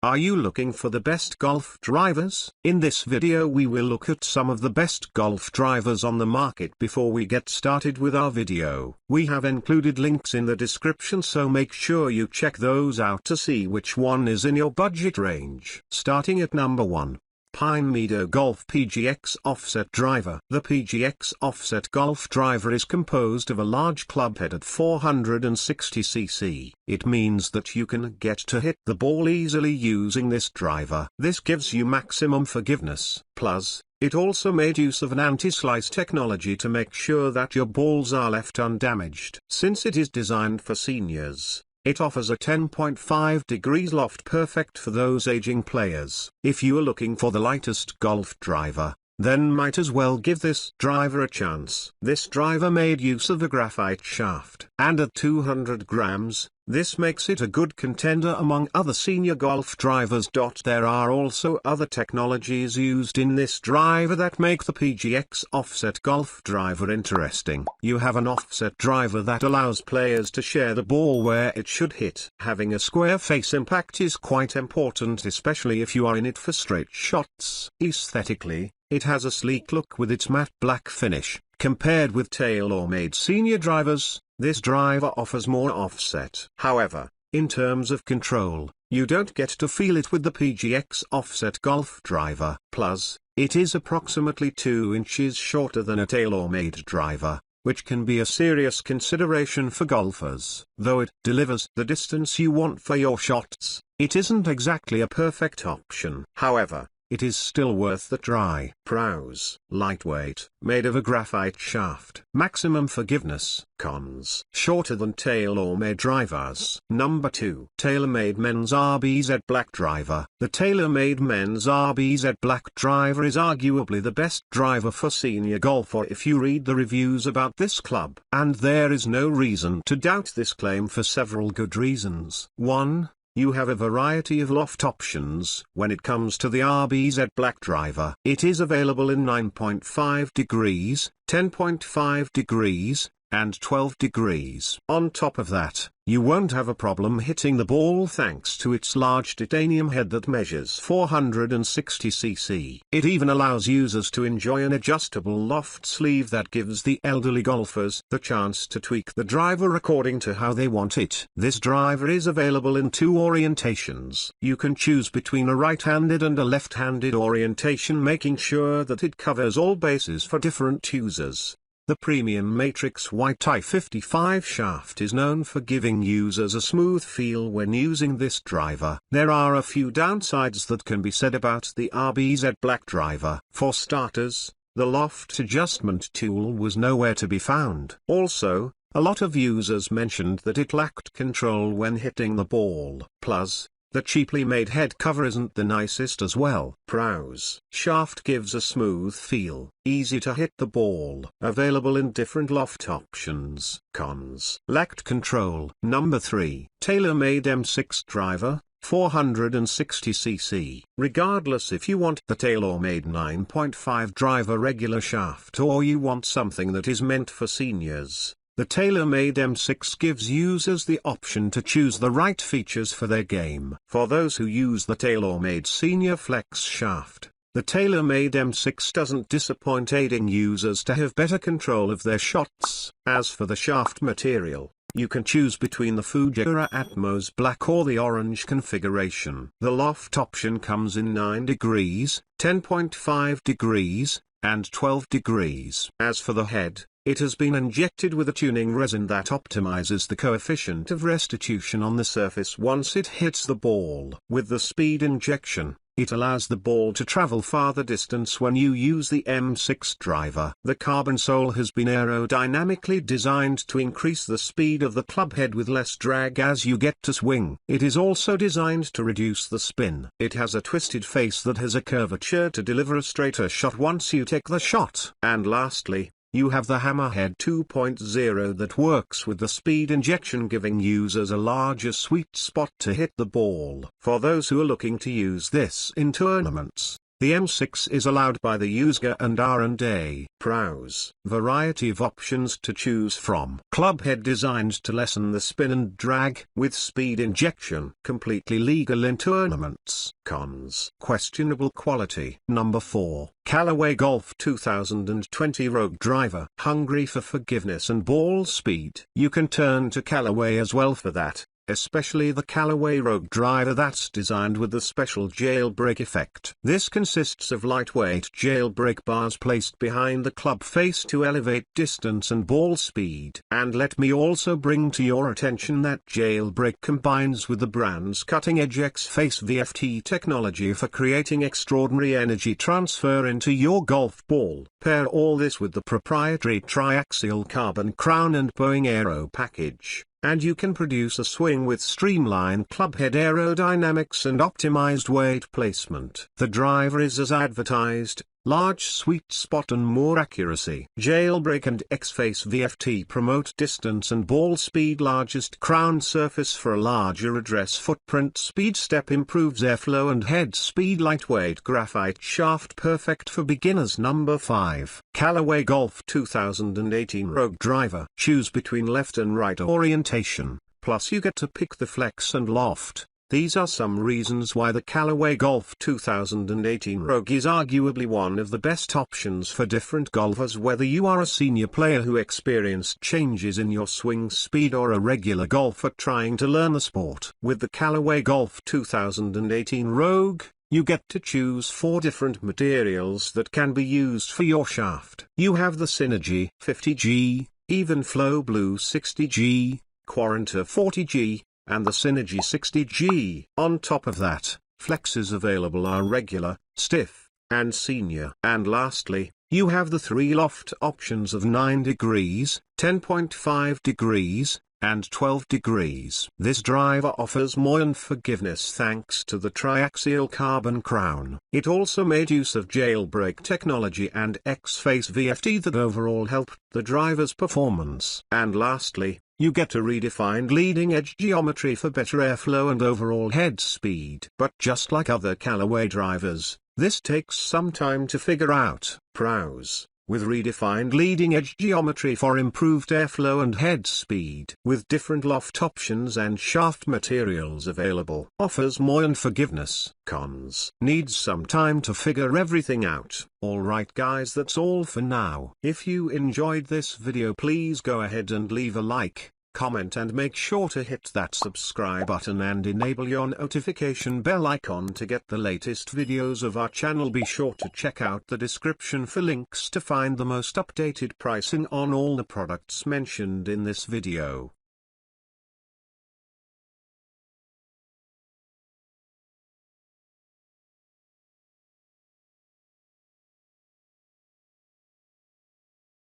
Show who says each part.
Speaker 1: Are you looking for the best golf drivers? In this video we will look at some of the best golf drivers on the market. Before we get started with our video, we have included links in the description, so make sure you check those out to see which one is in your budget range. Starting at number 1. Pinemeadow Golf PGX Offset Driver. The PGX Offset Golf Driver is composed of a large club head at 460cc. It means that you can get to hit the ball easily using this driver. This gives you maximum forgiveness. Plus, it also made use of an anti-slice technology to make sure that your balls are left undamaged. Since it is designed for seniors, it offers a 10.5 degrees loft, perfect for those aging players. If you are looking for the lightest golf driver, then might as well give this driver a chance. This driver made use of a graphite shaft, and at 200 grams, this makes it a good contender among other senior golf drivers. There are also other technologies used in this driver that make the PGX Offset Golf Driver interesting. You have an offset driver that allows players to share the ball where it should hit. Having a square face impact is quite important, especially if you are in it for straight shots. Aesthetically, it has a sleek look with its matte black finish. Compared with TaylorMade senior drivers, this driver offers more offset. However, in terms of control, you don't get to feel it with the PGX Offset Golf Driver. Plus, it is approximately 2 inches shorter than a TaylorMade driver, which can be a serious consideration for golfers. Though it delivers the distance you want for your shots, it isn't exactly a perfect option. However, it is still worth the try. Pros: lightweight, made of a graphite shaft. Maximum forgiveness. Cons: shorter than TaylorMade drivers. Number 2. TaylorMade Men's RBZ Black Driver. The TaylorMade Men's RBZ Black Driver is arguably the best driver for senior golfer if you read the reviews about this club. And there is no reason to doubt this claim for several good reasons. 1. You have a variety of loft options. When it comes to the RBZ Black Driver, it is available in 9.5 degrees, 10.5 degrees, and 12 degrees. On top of that, you won't have a problem hitting the ball thanks to its large titanium head that measures 460cc. It even allows users to enjoy an adjustable loft sleeve that gives the elderly golfers the chance to tweak the driver according to how they want it. This driver is available in 2 orientations. You can choose between a right-handed and a left-handed orientation, making sure that it covers all bases for different users. The premium Matrix White I-55 shaft is known for giving users a smooth feel when using this driver. There are a few downsides that can be said about the RBZ Black Driver. For starters, the loft adjustment tool was nowhere to be found. Also, a lot of users mentioned that it lacked control when hitting the ball. Plus, the cheaply made head cover isn't the nicest as well. Pros: shaft gives a smooth feel, easy to hit the ball, available in different loft options. Cons: lacked control. Number 3. TaylorMade M6 Driver, 460cc. Regardless if you want the TaylorMade 9.5 driver regular shaft or you want something that is meant for seniors, the TaylorMade M6 gives users the option to choose the right features for their game. For those who use the TaylorMade Senior Flex shaft, the TaylorMade M6 doesn't disappoint, aiding users to have better control of their shots. As for the shaft material, you can choose between the Fujiwara Atmos Black or the orange configuration. The loft option comes in 9 degrees, 10.5 degrees, and 12 degrees. As for the head, it has been injected with a tuning resin that optimizes the coefficient of restitution on the surface once it hits the ball. With the speed injection, it allows the ball to travel farther distance when you use the M6 driver. The carbon sole has been aerodynamically designed to increase the speed of the club head with less drag as you get to swing. It is also designed to reduce the spin. It has a twisted face that has a curvature to deliver a straighter shot once you take the shot. And lastly, you have the Hammerhead 2.0 that works with the speed injection, giving users a larger sweet spot to hit the ball. For those who are looking to use this in tournaments, The M6 is allowed by the user and R&A. Pros. Variety of options to choose from. Club head designed to lessen the spin and drag with speed injection. Completely legal in tournaments. Cons. Questionable quality. Number 4. Callaway Golf 2020 Rogue Driver. Hungry for forgiveness and ball speed? You can turn to Callaway as well for that. Especially the Callaway Rogue Driver that's designed with the special jailbreak effect. This consists of lightweight jailbreak bars placed behind the club face to elevate distance and ball speed. And let me also bring to your attention that jailbreak combines with the brand's cutting-edge X-Face VFT technology for creating extraordinary energy transfer into your golf ball. Pair all this with the proprietary triaxial carbon crown and Boeing Aero package, and you can produce a swing with streamlined clubhead aerodynamics and optimized weight placement. The driver is as advertised, large sweet spot and more accuracy. Jailbreak and X-Face VFT promote distance and ball speed. Largest crown surface for a larger address footprint. Speed step improves airflow and head speed. Lightweight graphite shaft perfect for beginners. Number 5. Callaway Golf 2018 Rogue Driver. Choose between left and right orientation, plus you get to pick the flex and loft. These are some reasons why the Callaway Golf 2018 Rogue is arguably one of the best options for different golfers, whether you are a senior player who experienced changes in your swing speed or a regular golfer trying to learn the sport. With the Callaway Golf 2018 Rogue, you get to choose 4 different materials that can be used for your shaft. You have the Synergy 50G, Even Flow Blue 60G, Quaranta 40G, and the Synergy 60G. On top of that, flexes available are regular, stiff, and senior. And lastly, you have the 3 loft options of 9 degrees, 10.5 degrees, and 12 degrees. This driver offers more than forgiveness thanks to the triaxial carbon crown. It also made use of jailbreak technology and X-Face VFT that overall helped the driver's performance. And lastly, you get a redefined leading-edge geometry for better airflow and overall head speed. But just like other Callaway drivers, this takes some time to figure out. Pros. With redefined leading-edge geometry for improved airflow and head speed. With different loft options and shaft materials available. Offers more than forgiveness. Cons. Needs some time to figure everything out. Alright guys, that's all for now. If you enjoyed this video, please go ahead and leave a like, comment and make sure to hit that subscribe button and enable your notification bell icon to get the latest videos of our channel. Be sure to check out the description for links to find the most updated pricing on all the products mentioned in this video.